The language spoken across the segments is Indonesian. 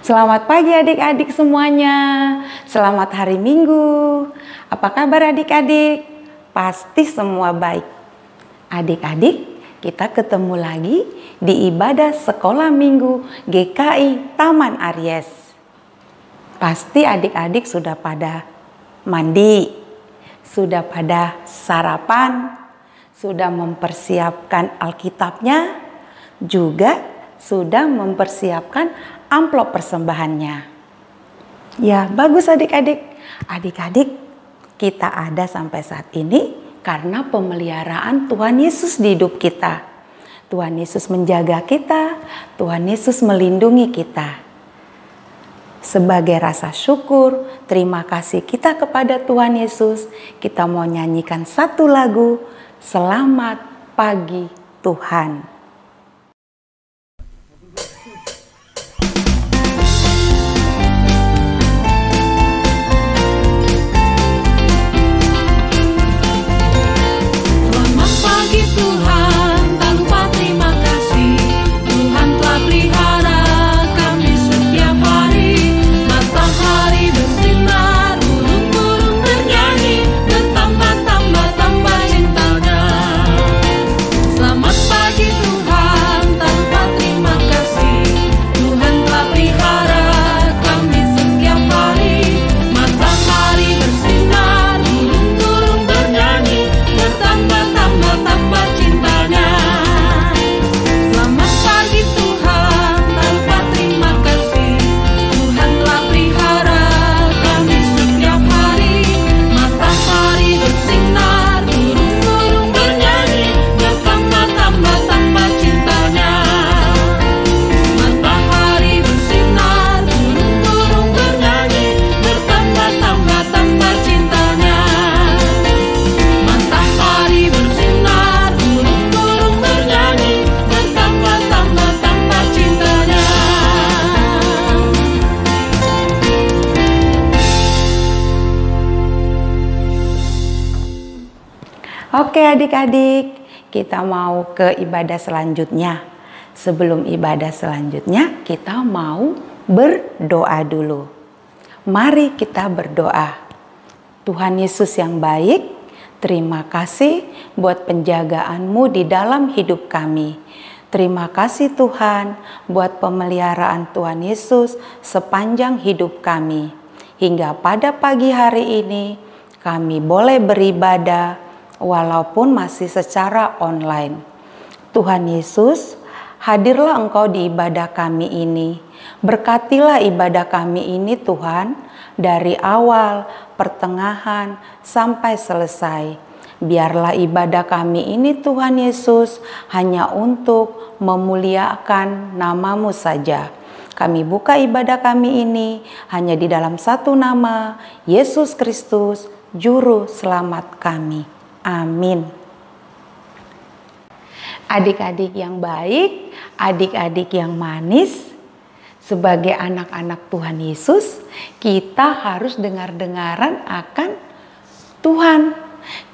Selamat pagi adik-adik semuanya. Selamat hari Minggu. Apa kabar adik-adik? Pasti semua baik. Adik-adik, kita ketemu lagi di ibadah sekolah minggu GKI Taman Aries. Pasti adik-adik sudah pada mandi, sudah pada sarapan, sudah mempersiapkan Alkitabnya, juga sudah mempersiapkan amplop persembahannya. Ya, bagus adik-adik. Adik-adik, kita ada sampai saat ini karena pemeliharaan Tuhan Yesus di hidup kita. Tuhan Yesus menjaga kita, Tuhan Yesus melindungi kita. Sebagai rasa syukur, terima kasih kita kepada Tuhan Yesus, kita mau nyanyikan satu lagu, Selamat Pagi Tuhan. Oke adik-adik, kita mau ke ibadah selanjutnya. Sebelum ibadah selanjutnya, kita mau berdoa dulu. Mari kita berdoa. Tuhan Yesus yang baik, terima kasih buat penjagaan-Mu di dalam hidup kami. Terima kasih Tuhan buat pemeliharaan Tuhan Yesus sepanjang hidup kami. Hingga pada pagi hari ini, kami boleh beribadah walaupun masih secara online. Tuhan Yesus, hadirlah Engkau di ibadah kami ini. Berkatilah ibadah kami ini Tuhan, dari awal, pertengahan, sampai selesai. Biarlah ibadah kami ini Tuhan Yesus hanya untuk memuliakan nama-Mu saja. Kami buka ibadah kami ini hanya di dalam satu nama, Yesus Kristus, Juru Selamat kami. Amin. Adik-adik yang baik, adik-adik yang manis, sebagai anak-anak Tuhan Yesus, kita harus dengar-dengaran akan Tuhan.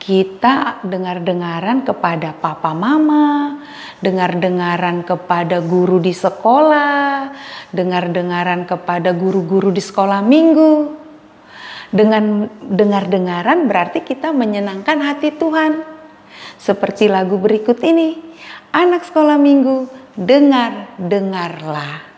Kita dengar-dengaran kepada papa mama, dengar-dengaran kepada guru di sekolah, dengar-dengaran kepada guru-guru di sekolah minggu. Dengan dengar-dengaran berarti kita menyenangkan hati Tuhan. Seperti lagu berikut ini, anak sekolah minggu, dengar-dengarlah.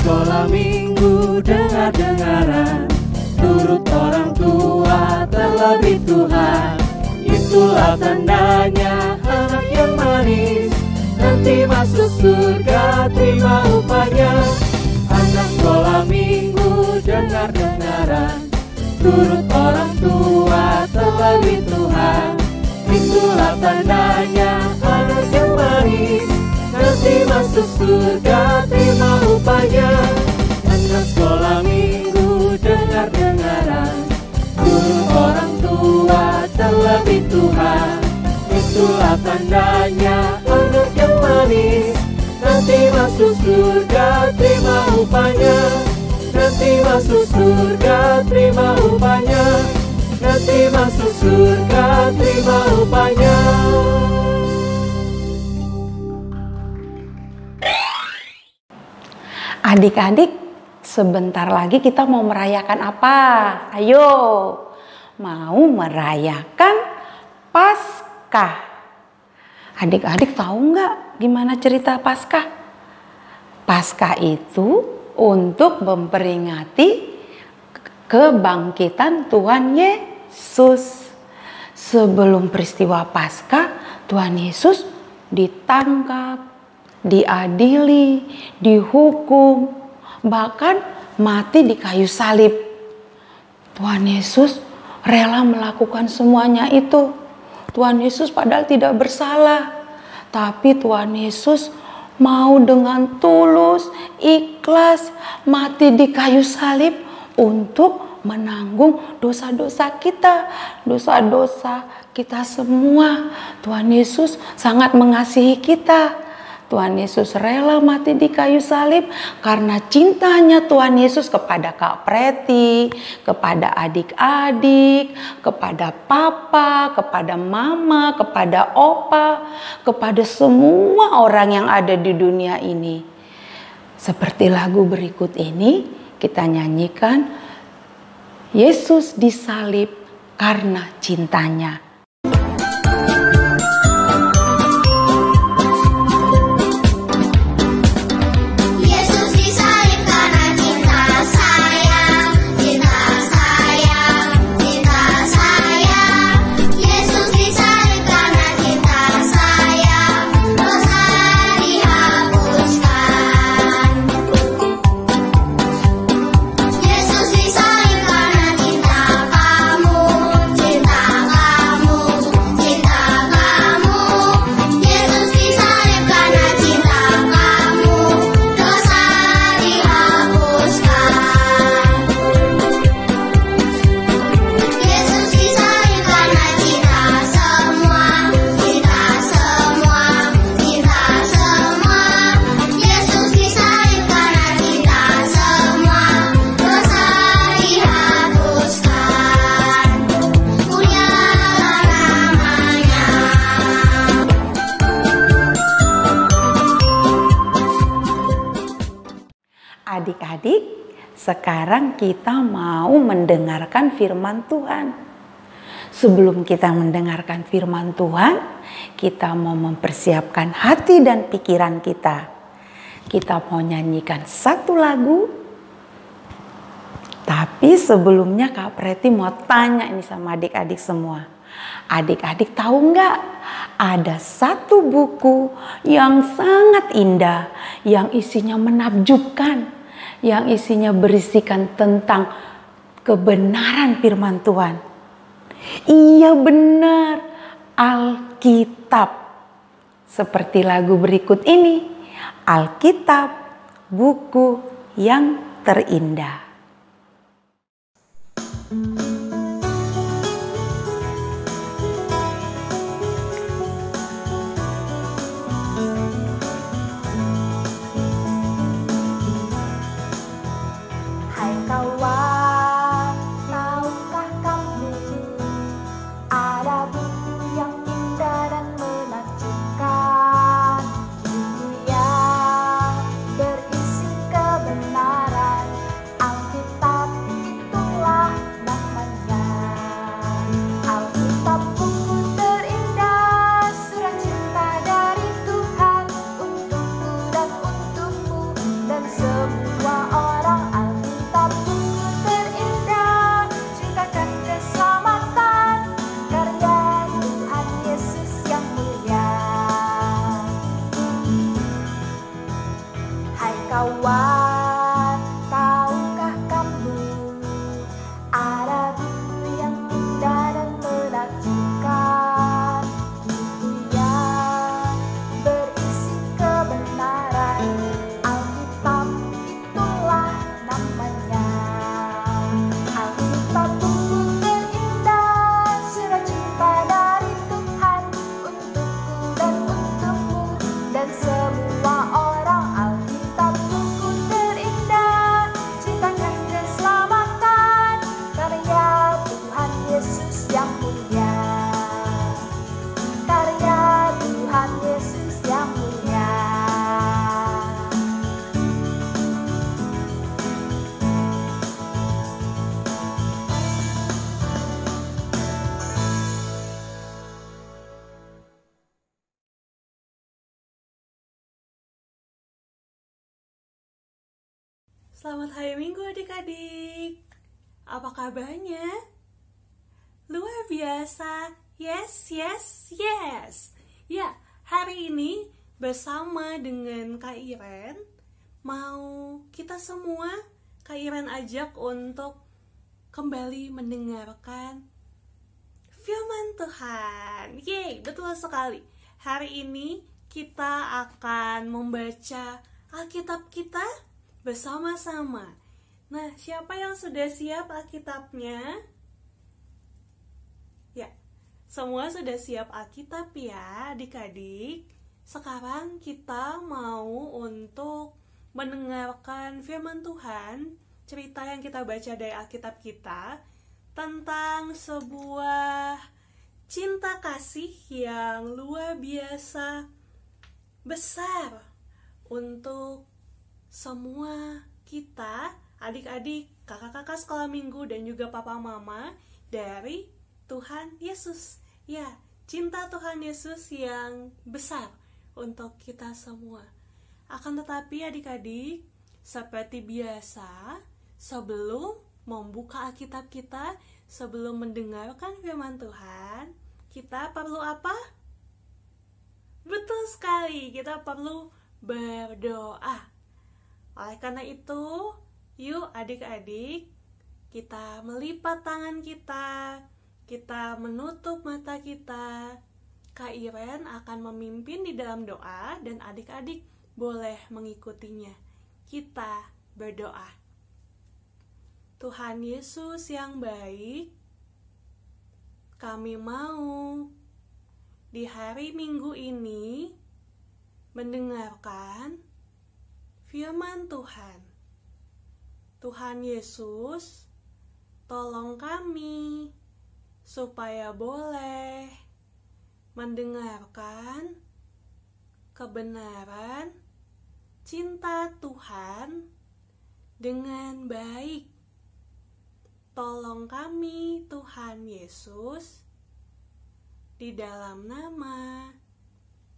Sekolah minggu dengar-dengaran, turut orang tua terlebih Tuhan. Itulah tandanya anak yang manis, nanti masuk surga terima upahnya. Anak sekolah minggu dengar-dengaran, turut orang tua terlebih Tuhan. Itulah tandanya anak yang manis, nanti masuk surga terima upahnya. Anak sekolah minggu dengar-dengaran, turut orang tua terlebih Tuhan. Itulah tandanya anak yang manis, masuk surga, terima upahnya. Nanti masuk surga, terima upahnya. Nanti masuk surga, terima upahnya. Adik-adik, sebentar lagi kita mau merayakan apa? Ayo, mau merayakan Paskah. Adik-adik tahu nggak gimana cerita Paskah? Paskah itu untuk memperingati kebangkitan Tuhan Yesus. Sebelum peristiwa Paskah, Tuhan Yesus ditangkap, diadili, dihukum, bahkan mati di kayu salib. Tuhan Yesus rela melakukan semuanya itu. Tuhan Yesus padahal tidak bersalah, tapi Tuhan Yesus mau dengan tulus, ikhlas mati di kayu salib untuk menanggung dosa-dosa kita, dosa-dosa kita semua. Tuhan Yesus sangat mengasihi kita. Tuhan Yesus rela mati di kayu salib karena cintanya Tuhan Yesus kepada Kak Preti, kepada adik-adik, kepada papa, kepada mama, kepada opa, kepada semua orang yang ada di dunia ini. Seperti lagu berikut ini, kita nyanyikan Yesus disalib karena cintanya. Adik-adik, sekarang kita mau mendengarkan firman Tuhan. Sebelum kita mendengarkan firman Tuhan, kita mau mempersiapkan hati dan pikiran kita. Kita mau nyanyikan satu lagu. Tapi sebelumnya Kak Preti mau tanya ini sama adik-adik semua. Adik-adik tahu nggak? Ada satu buku yang sangat indah, yang isinya menakjubkan, yang isinya berisikan tentang kebenaran firman Tuhan. Iya benar, Alkitab. Seperti lagu berikut ini, Alkitab, buku yang terindah. Hai kawan, tahukah kamu ada buku yang indah dan menakjubkan, buku yang berisi kebenaran. Alkitab itulah nama Selamat hari Minggu adik-adik. Apa kabarnya? Luar biasa. Yes. Ya, hari ini bersama dengan Kak Iren, mau kita semua Kak Iren ajak untuk kembali mendengarkan firman Tuhan. Yeay, betul sekali. Hari ini kita akan membaca Alkitab kita bersama-sama. Nah, siapa yang sudah siap Alkitabnya? Ya, semua sudah siap Alkitab ya, adik-adik. Sekarang kita mau untuk mendengarkan firman Tuhan, cerita yang kita baca dari Alkitab kita tentang sebuah cinta kasih yang luar biasa besar untuk semua kita, adik-adik, kakak-kakak sekolah minggu, dan juga papa mama dari Tuhan Yesus. Ya, cinta Tuhan Yesus yang besar untuk kita semua. Akan tetapi adik-adik, seperti biasa, sebelum membuka Alkitab kita, sebelum mendengarkan firman Tuhan, kita perlu apa? Betul sekali, kita perlu berdoa. Oleh karena itu, yuk adik-adik, kita melipat tangan kita menutup mata kita. Kak Iren akan memimpin di dalam doa dan adik-adik boleh mengikutinya. Kita berdoa. Tuhan Yesus yang baik, kami mau di hari Minggu ini mendengarkan firman Tuhan. Tuhan Yesus, tolong kami supaya boleh mendengarkan kebenaran cinta Tuhan dengan baik. Tolong kami, Tuhan Yesus, di dalam nama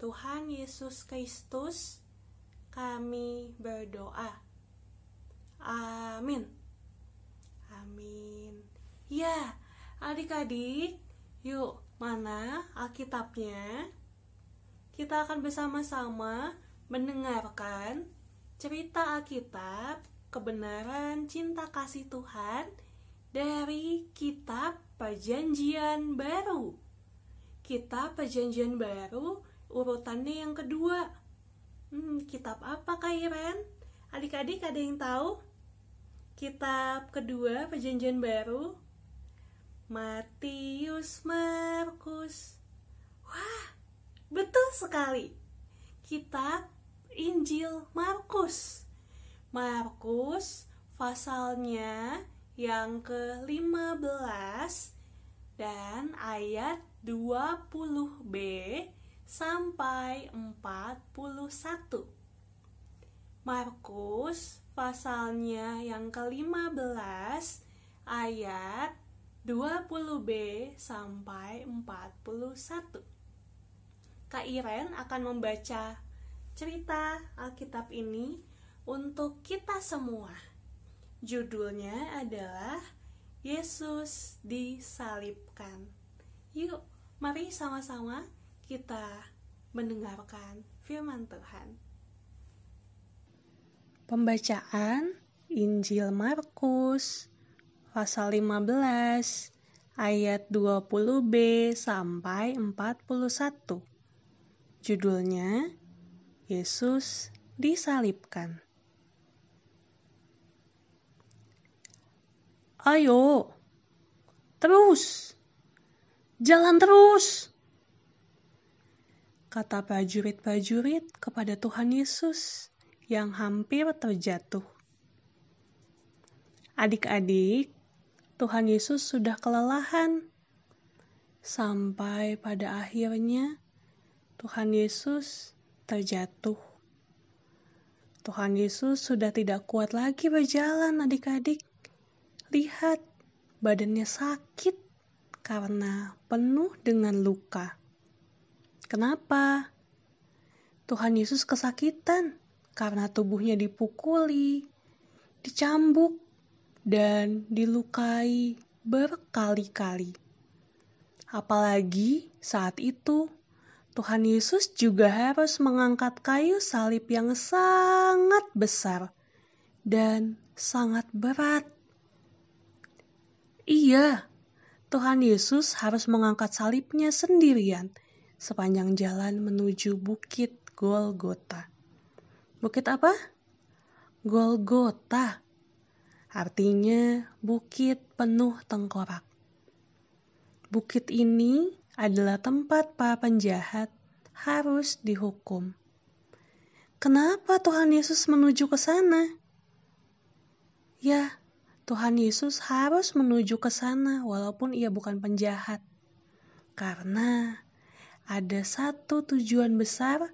Tuhan Yesus Kristus kami berdoa. Amin. Amin. Ya, adik-adik, yuk, mana Alkitabnya? Kita akan bersama-sama mendengarkan cerita Alkitab, kebenaran cinta kasih Tuhan dari Kitab Perjanjian Baru. Kitab Perjanjian Baru, urutannya yang kedua. Kitab apa Kak Iren? Adik-adik ada yang tahu? Kitab kedua Perjanjian Baru, Matius, Markus. Wah, betul sekali. Kitab Injil Markus. Markus pasalnya yang ke-15 dan ayat 20b sampai 41. Markus pasalnya yang ke-15 ayat 20b sampai 41. Kak Iren akan membaca cerita Alkitab ini untuk kita semua. Judulnya adalah Yesus disalibkan. Yuk, mari sama-sama kita mendengarkan firman Tuhan. Pembacaan Injil Markus pasal 15 ayat 20b sampai 41. Judulnya Yesus disalibkan. Ayo, terus, jalan terus, kata prajurit-prajurit kepada Tuhan Yesus yang hampir terjatuh. Adik-adik, Tuhan Yesus sudah kelelahan. Sampai pada akhirnya Tuhan Yesus terjatuh. Tuhan Yesus sudah tidak kuat lagi berjalan, adik-adik. Lihat, badannya sakit karena penuh dengan luka. Kenapa? Tuhan Yesus kesakitan karena tubuhnya dipukuli, dicambuk, dan dilukai berkali-kali. Apalagi saat itu, Tuhan Yesus juga harus mengangkat kayu salib yang sangat besar dan sangat berat. Iya, Tuhan Yesus harus mengangkat salibnya sendirian sepanjang jalan menuju Bukit Golgota. Bukit apa? Golgota. Artinya bukit penuh tengkorak. Bukit ini adalah tempat para penjahat harus dihukum. Kenapa Tuhan Yesus menuju ke sana? Ya, Tuhan Yesus harus menuju ke sana walaupun ia bukan penjahat. Karena ada satu tujuan besar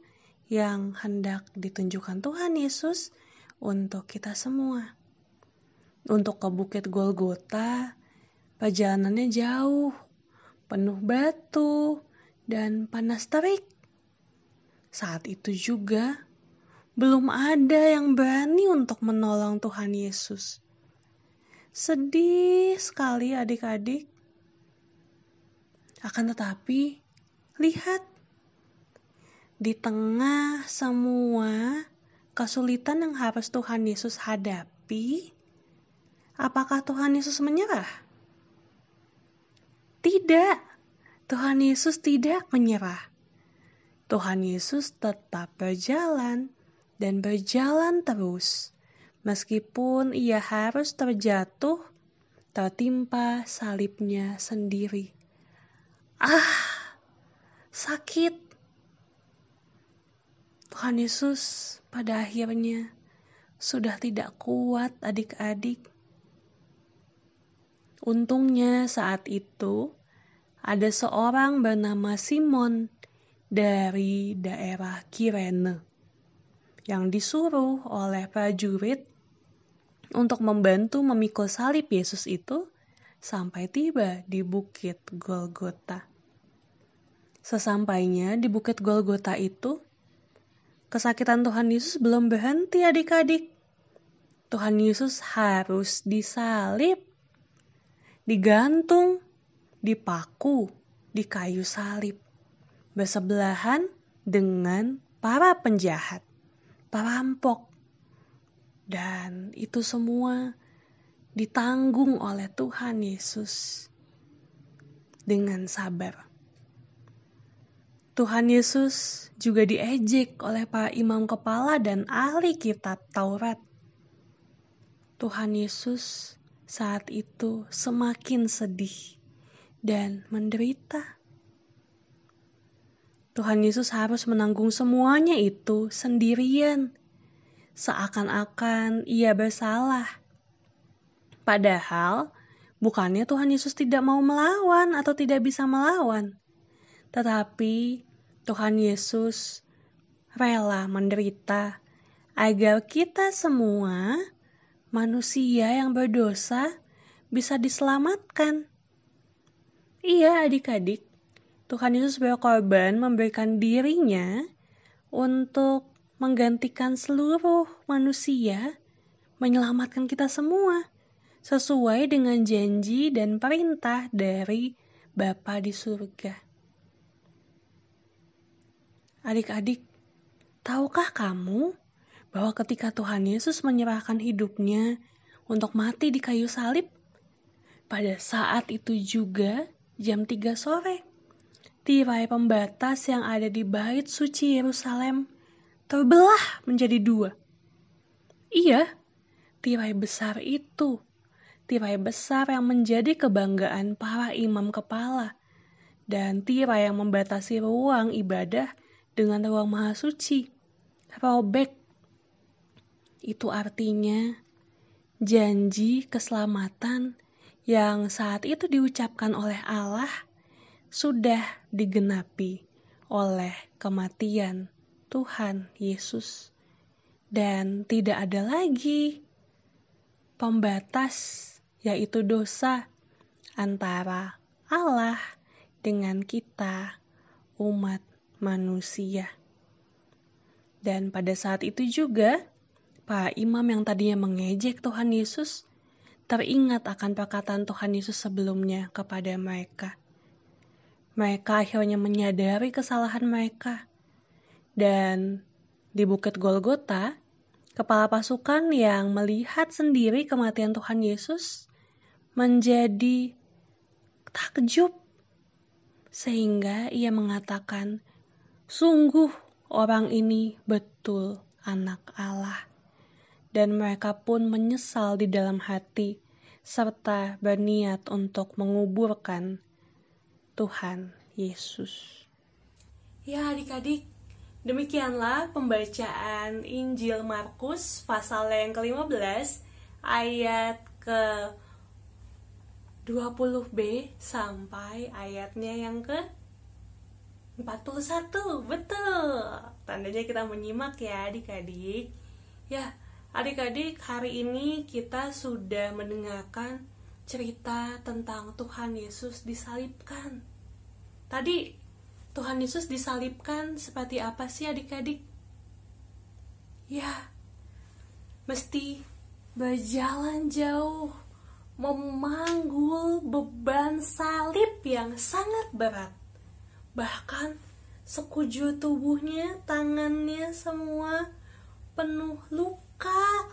yang hendak ditunjukkan Tuhan Yesus untuk kita semua. Untuk ke Bukit Golgota, perjalanannya jauh, penuh batu, dan panas terik. Saat itu juga, belum ada yang berani untuk menolong Tuhan Yesus. Sedih sekali adik-adik. Akan tetapi, lihat, di tengah semua kesulitan yang harus Tuhan Yesus hadapi, apakah Tuhan Yesus menyerah? Tidak, Tuhan Yesus tidak menyerah. Tuhan Yesus tetap berjalan dan berjalan terus, meskipun ia harus terjatuh, tertimpa salibnya sendiri. Sakit. Tuhan Yesus pada akhirnya sudah tidak kuat adik-adik. Untungnya saat itu ada seorang bernama Simon dari daerah Kirene yang disuruh oleh prajurit untuk membantu memikul salib Yesus itu sampai tiba di Bukit Golgota. Sesampainya di Bukit Golgota itu, kesakitan Tuhan Yesus belum berhenti adik-adik. Tuhan Yesus harus disalib, digantung, dipaku di kayu salib, bersebelahan dengan para penjahat, perampok. Dan itu semua ditanggung oleh Tuhan Yesus dengan sabar. Tuhan Yesus juga diejek oleh para imam kepala dan ahli kitab Taurat. Tuhan Yesus saat itu semakin sedih dan menderita. Tuhan Yesus harus menanggung semuanya itu sendirian, seakan-akan ia bersalah. Padahal, bukannya Tuhan Yesus tidak mau melawan atau tidak bisa melawan. Tetapi, Tuhan Yesus rela menderita agar kita semua manusia yang berdosa bisa diselamatkan. Iya adik-adik, Tuhan Yesus berkorban memberikan dirinya untuk menggantikan seluruh manusia, menyelamatkan kita semua, sesuai dengan janji dan perintah dari Bapa di surga. Adik-adik, tahukah kamu bahwa ketika Tuhan Yesus menyerahkan hidupnya untuk mati di kayu salib, pada saat itu juga jam 3 sore, tirai pembatas yang ada di bait suci Yerusalem terbelah menjadi 2. Iya, tirai besar itu, tirai besar yang menjadi kebanggaan para imam kepala, dan tirai yang membatasi ruang ibadah dengan ruang maha suci, robek. Itu artinya janji keselamatan yang saat itu diucapkan oleh Allah sudah digenapi oleh kematian Tuhan Yesus. Dan tidak ada lagi pembatas, yaitu dosa, antara Allah dengan kita, umat manusia. Dan pada saat itu juga, Pak imam yang tadinya mengejek Tuhan Yesus teringat akan perkataan Tuhan Yesus sebelumnya kepada mereka. Mereka akhirnya menyadari kesalahan mereka. Dan di Bukit Golgota, kepala pasukan yang melihat sendiri kematian Tuhan Yesus menjadi takjub. Sehingga ia mengatakan, sungguh orang ini betul anak Allah. Dan mereka pun menyesal di dalam hati, serta berniat untuk menguburkan Tuhan Yesus. Ya adik-adik, demikianlah pembacaan Injil Markus pasal yang ke-15 ayat ke-20b sampai ayatnya yang ke-41. Betul, tandanya kita menyimak ya adik-adik. Ya, adik-adik, hari ini kita sudah mendengarkan cerita tentang Tuhan Yesus disalibkan. Tadi Tuhan Yesus disalibkan seperti apa sih adik-adik? Ya, mesti berjalan jauh, memanggul beban salib yang sangat berat. Bahkan sekujur tubuhnya, tangannya semua penuh luka.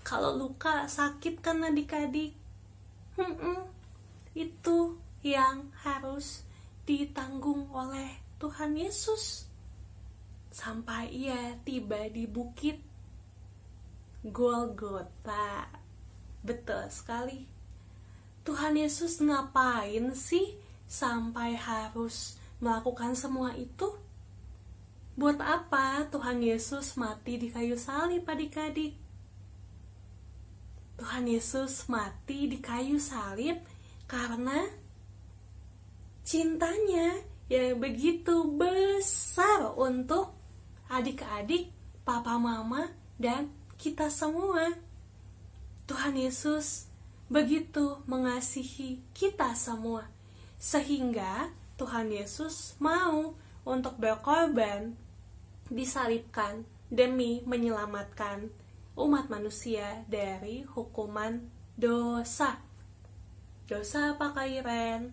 Kalau luka sakit kan adik-adik? Itu yang harus ditanggung oleh Tuhan Yesus sampai ia tiba di bukit Golgota. Betul sekali. Tuhan Yesus ngapain sih sampai harus melakukan semua itu? Buat apa Tuhan Yesus mati di kayu salib adik-adik? Tuhan Yesus mati di kayu salib karena cintanya yang begitu besar untuk adik-adik, papa mama, dan kita semua. Tuhan Yesus begitu mengasihi kita semua, sehingga Tuhan Yesus mau untuk berkorban, disalibkan demi menyelamatkan umat manusia dari hukuman dosa. Dosa apa Kak Iren?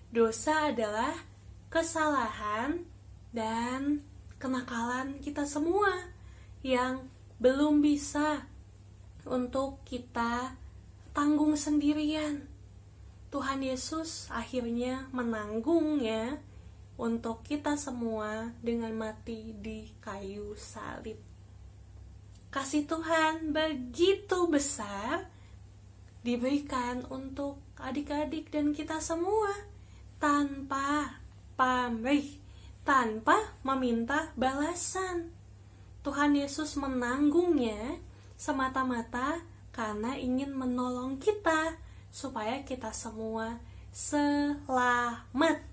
Dosa adalah kesalahan dan kenakalan kita semua yang belum bisa untuk kita tanggung sendirian. Tuhan Yesus akhirnya menanggungnya untuk kita semua dengan mati di kayu salib. Kasih Tuhan begitu besar diberikan untuk adik-adik dan kita semua tanpa pamrih, tanpa meminta balasan. Tuhan Yesus menanggungnya semata-mata karena ingin menolong kita supaya kita semua selamat.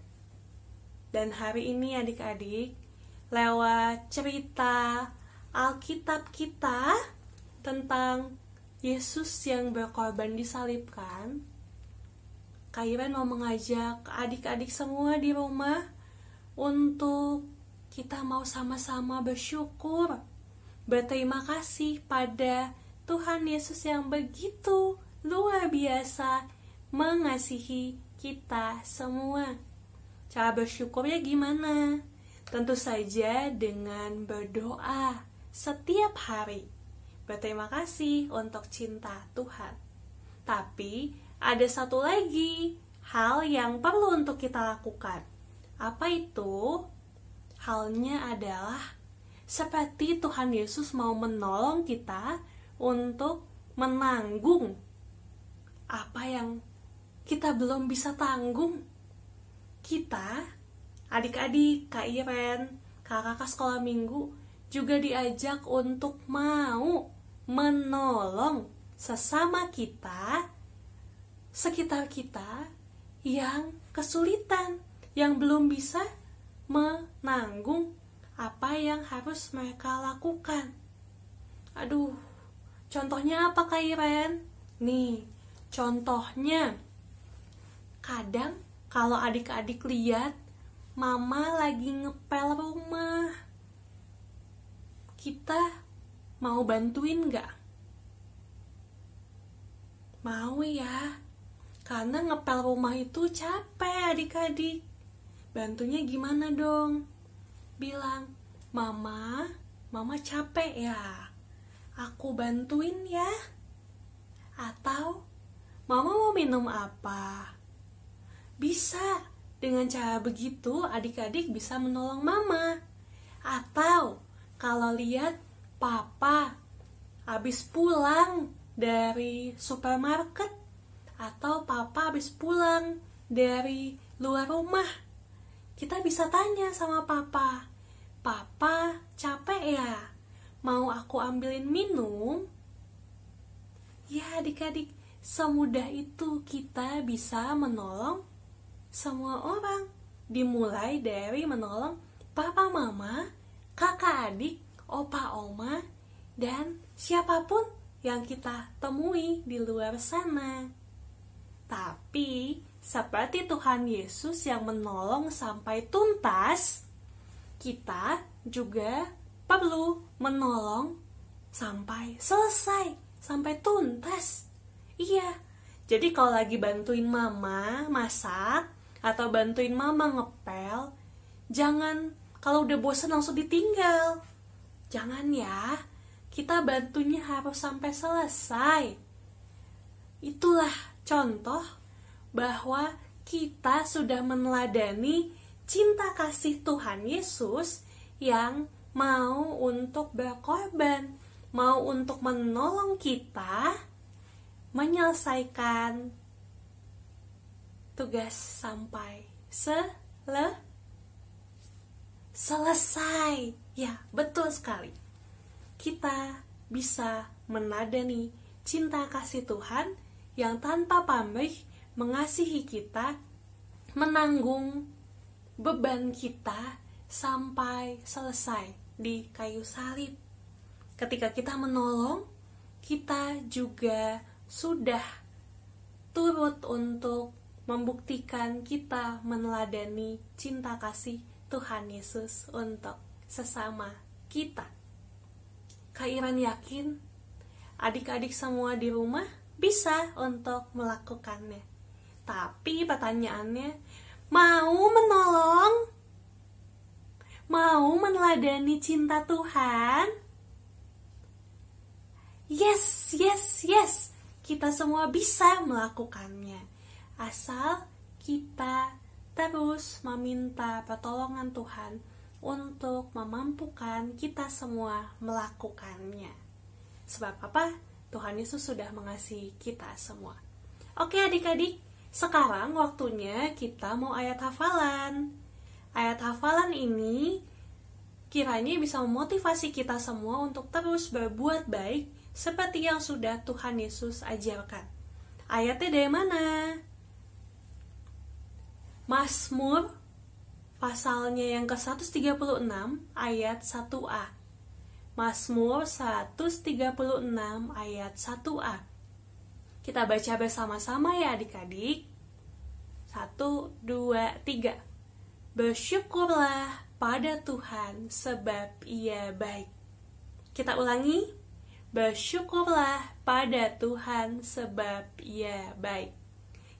Dan hari ini adik-adik, lewat cerita Alkitab kita tentang Yesus yang berkorban disalibkan, Kak Iren mau mengajak adik-adik semua di rumah untuk kita mau sama-sama bersyukur, berterima kasih pada Tuhan Yesus yang begitu luar biasa mengasihi kita semua. Cara bersyukurnya gimana? Tentu saja dengan berdoa setiap hari. Berterima kasih untuk cinta Tuhan. Tapi ada satu lagi hal yang perlu untuk kita lakukan. Apa itu? Halnya adalah seperti Tuhan Yesus mau menolong kita untuk menanggung apa yang kita belum bisa tanggung. Kita, adik-adik, Kak Iren, kakak sekolah minggu, juga diajak untuk mau menolong sesama kita, sekitar kita yang kesulitan, yang belum bisa menanggung apa yang harus mereka lakukan. Aduh, contohnya apa Kak Iren? Nih, contohnya kadang kalau adik-adik lihat mama lagi ngepel rumah, kita Mau bantuin gak? Mau ya, karena ngepel rumah itu capek adik-adik. Bantunya gimana dong? Bilang, Mama capek ya, aku bantuin ya. Atau, Mama mau minum apa? Bisa, dengan cara begitu adik-adik bisa menolong Mama. Atau, kalau lihat Papa habis pulang dari supermarket, atau Papa habis pulang dari luar rumah, kita bisa tanya sama Papa, Papa capek ya? Mau aku ambilin minum? Ya adik-adik, semudah itu kita bisa menolong semua orang. Dimulai dari menolong Papa Mama, kakak adik, opa oma, dan siapapun yang kita temui di luar sana. Tapi seperti Tuhan Yesus yang menolong sampai tuntas, kita juga perlu menolong sampai selesai, sampai tuntas. Iya, jadi kalau lagi bantuin Mama masak atau bantuin Mama ngepel, jangan kalau udah bosan langsung ditinggal. Jangan ya, kita bantunya harus sampai selesai. Itulah contoh bahwa kita sudah meneladani cinta kasih Tuhan Yesus yang mau untuk berkorban, mau untuk menolong kita menyelesaikan tugas sampai selesai. Ya, betul sekali. Kita bisa meneladani cinta kasih Tuhan yang tanpa pamrih mengasihi kita, menanggung beban kita sampai selesai di kayu salib. Ketika kita menolong, kita juga sudah turut untuk membuktikan kita meneladani cinta kasih Tuhan Yesus untuk sesama kita. Kak Iran yakin adik-adik semua di rumah bisa untuk melakukannya. Tapi pertanyaannya, mau menolong? Mau meneladani cinta Tuhan? Yes. Kita semua bisa melakukannya. Asal kita terus meminta pertolongan Tuhan untuk memampukan kita semua melakukannya. Sebab apa? Tuhan Yesus sudah mengasihi kita semua. Oke adik-adik, sekarang waktunya kita mau ayat hafalan. Ayat hafalan ini kiranya bisa memotivasi kita semua untuk terus berbuat baik seperti yang sudah Tuhan Yesus ajarkan. Ayatnya dari mana? Mazmur pasalnya yang ke-136 ayat 1a. Mazmur 136 ayat 1a. Kita baca bersama-sama ya adik-adik. 1, 2, 3. Bersyukurlah pada Tuhan sebab Ia baik. Kita ulangi. Bersyukurlah pada Tuhan sebab Ia baik.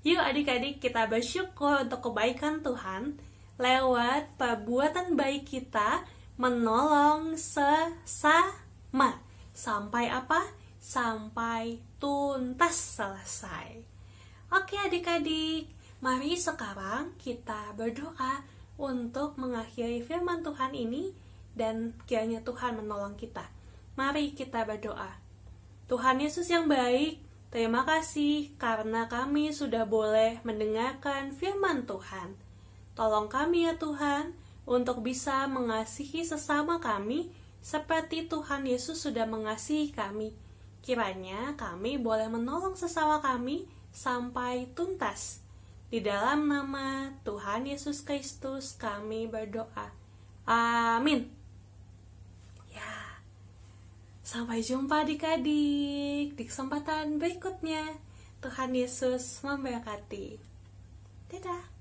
Yuk adik-adik kita bersyukur untuk kebaikan Tuhan lewat perbuatan baik kita menolong sesama. Sampai apa? Sampai tuntas selesai. Oke adik-adik, mari sekarang kita berdoa untuk mengakhiri firman Tuhan ini dan kiranya Tuhan menolong kita. Mari kita berdoa. Tuhan Yesus yang baik, terima kasih karena kami sudah boleh mendengarkan firman Tuhan. Tolong kami ya Tuhan, untuk bisa mengasihi sesama kami seperti Tuhan Yesus sudah mengasihi kami. Kiranya kami boleh menolong sesama kami sampai tuntas. Di dalam nama Tuhan Yesus Kristus kami berdoa. Amin. Ya, sampai jumpa adik-adik di kesempatan berikutnya. Tuhan Yesus memberkati. Dadah.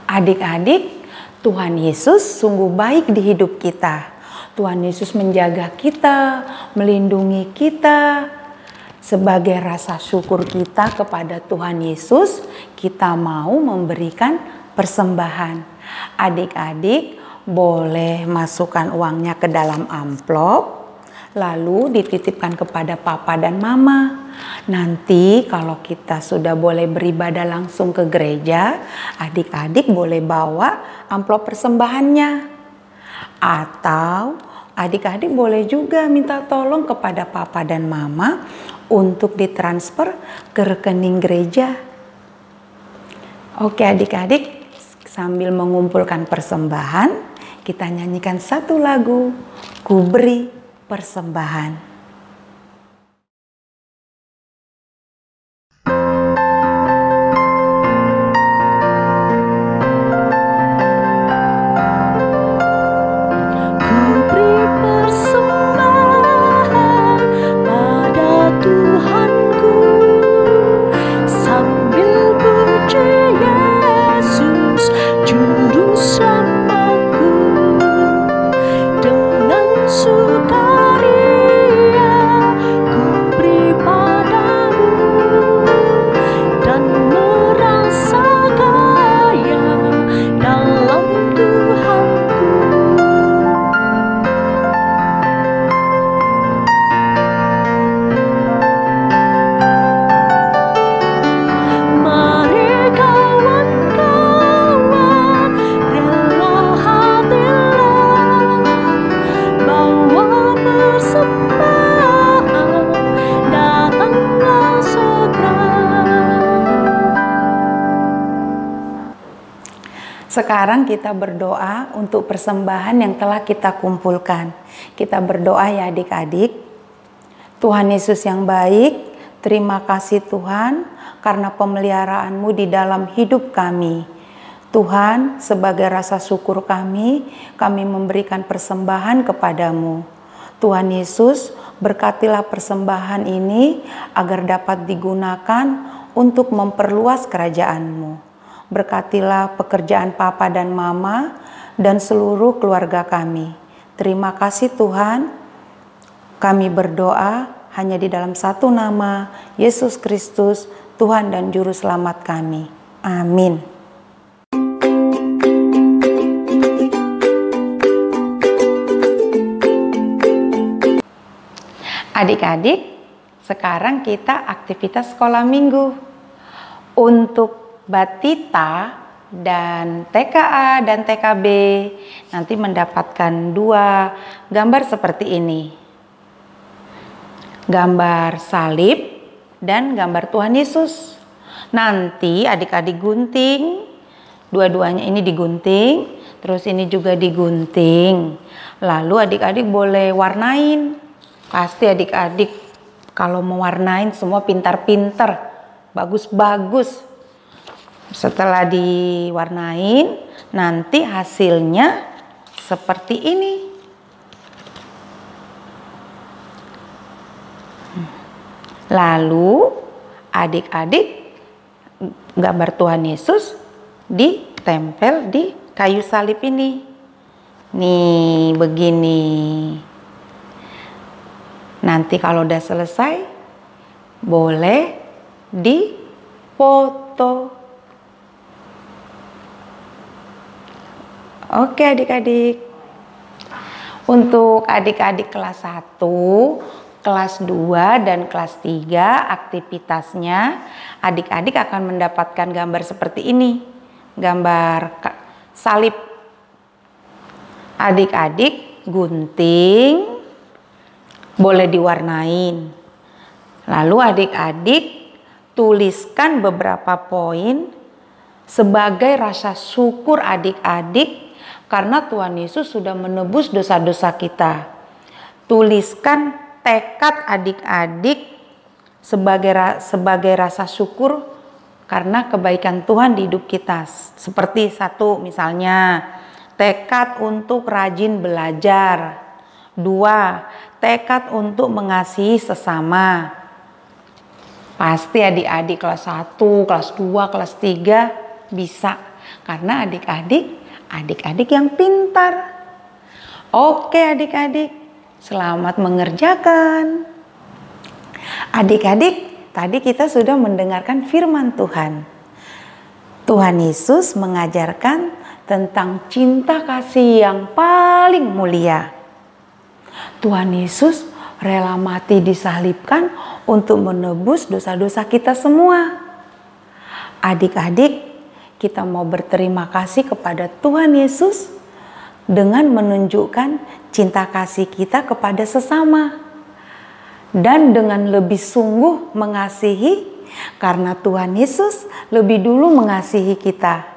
Adik-adik, Tuhan Yesus sungguh baik di hidup kita. Tuhan Yesus menjaga kita, melindungi kita. Sebagai rasa syukur kita kepada Tuhan Yesus, kita mau memberikan persembahan. Adik-adik boleh masukkan uangnya ke dalam amplop, lalu dititipkan kepada papa dan mama. Nanti kalau kita sudah boleh beribadah langsung ke gereja, adik-adik boleh bawa amplop persembahannya. Atau adik-adik boleh juga minta tolong kepada papa dan mama untuk ditransfer ke rekening gereja. Oke adik-adik, sambil mengumpulkan persembahan, kita nyanyikan satu lagu, Ku Beri Persembahan. Sekarang kita berdoa untuk persembahan yang telah kita kumpulkan. Kita berdoa ya adik-adik. Tuhan Yesus yang baik, terima kasih Tuhan karena pemeliharaanmu di dalam hidup kami. Tuhan, sebagai rasa syukur kami memberikan persembahan kepadamu. Tuhan Yesus, berkatilah persembahan ini agar dapat digunakan untuk memperluas kerajaan-Mu. Berkatilah pekerjaan papa dan mama dan seluruh keluarga kami. Terima kasih Tuhan. Kami berdoa hanya di dalam satu nama, Yesus Kristus, Tuhan dan Juru Selamat kami. Amin. Adik-adik, sekarang kita aktivitas sekolah minggu. Untuk Batita dan TKA dan TKB nanti mendapatkan 2 gambar seperti ini. Gambar salib dan gambar Tuhan Yesus. Nanti adik-adik gunting, dua-duanya ini digunting, terus ini juga digunting. Lalu adik-adik boleh warnain. Pasti adik-adik kalau mewarnain semua pintar-pintar, bagus-bagus. Setelah diwarnain, nanti hasilnya seperti ini. Lalu adik-adik gambar Tuhan Yesus ditempel di kayu salib ini. Nih begini. Nanti kalau udah selesai, boleh difoto. Oke adik-adik. Untuk adik-adik kelas 1, kelas 2, dan kelas 3 aktivitasnya adik-adik akan mendapatkan gambar seperti ini. Gambar salib. Adik-adik gunting, boleh diwarnain. Lalu adik-adik tuliskan beberapa poin sebagai rasa syukur adik-adik karena Tuhan Yesus sudah menebus dosa-dosa kita. Tuliskan tekad adik-adik sebagai rasa syukur karena kebaikan Tuhan di hidup kita. Seperti 1 misalnya, tekad untuk rajin belajar. 2, tekad untuk mengasihi sesama. Pasti adik-adik kelas 1, kelas 2, kelas 3 bisa. Karena adik-adik yang pintar. Oke adik-adik, selamat mengerjakan. Adik-adik, tadi kita sudah mendengarkan firman Tuhan. Tuhan Yesus mengajarkan tentang cinta kasih yang paling mulia. Tuhan Yesus rela mati disalibkan untuk menebus dosa-dosa kita semua. Adik-adik, kita mau berterima kasih kepada Tuhan Yesus dengan menunjukkan cinta kasih kita kepada sesama. Dan dengan lebih sungguh mengasihi, karena Tuhan Yesus lebih dulu mengasihi kita.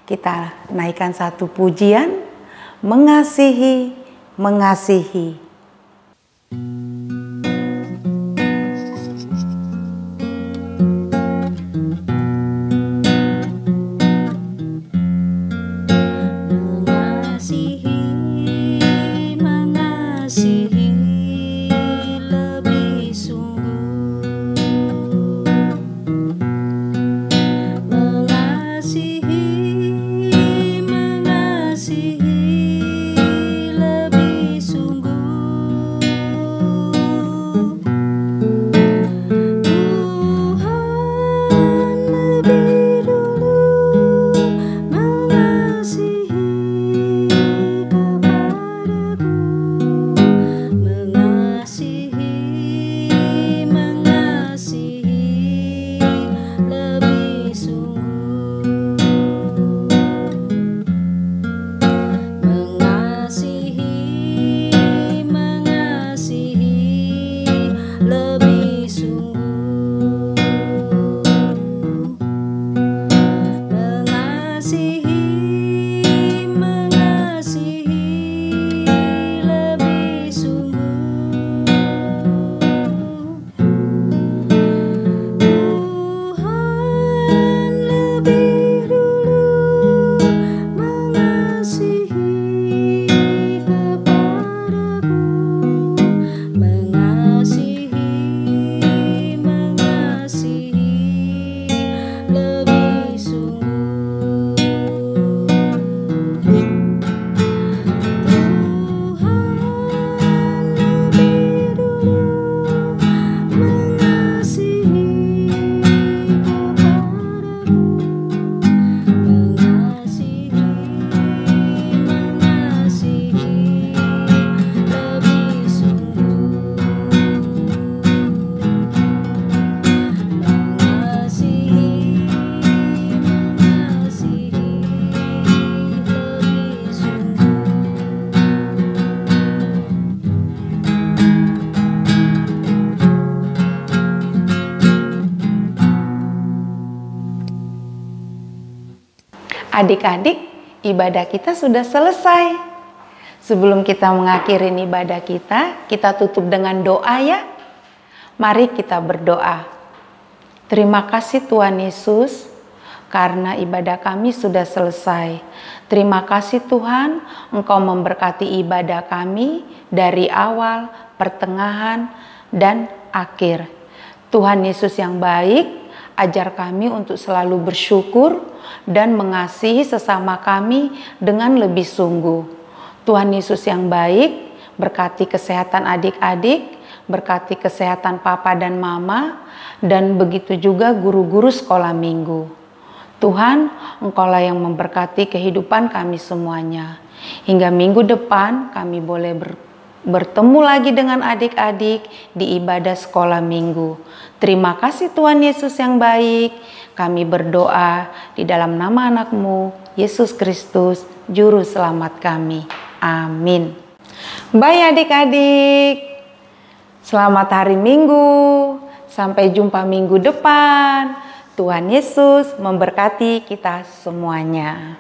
Kita naikkan satu pujian, mengasihi, mengasihi. Adik-adik, ibadah kita sudah selesai. Sebelum kita mengakhiri ibadah kita tutup dengan doa ya. Mari kita berdoa. Terima kasih Tuhan Yesus, karena ibadah kami sudah selesai. Terima kasih Tuhan, Engkau memberkati ibadah kami dari awal, pertengahan, dan akhir. Tuhan Yesus yang baik, ajar kami untuk selalu bersyukur dan mengasihi sesama kami dengan lebih sungguh. Tuhan Yesus yang baik, berkati kesehatan adik-adik, berkati kesehatan papa dan mama, dan begitu juga guru-guru sekolah minggu. Tuhan, Engkaulah yang memberkati kehidupan kami semuanya. Hingga minggu depan kami boleh bertemu lagi dengan adik-adik di ibadah sekolah minggu. Terima kasih Tuhan Yesus yang baik. Kami berdoa di dalam nama anak-Mu, Yesus Kristus, Juru Selamat kami. Amin. Bye adik-adik. Selamat hari Minggu. Sampai jumpa minggu depan. Tuhan Yesus memberkati kita semuanya.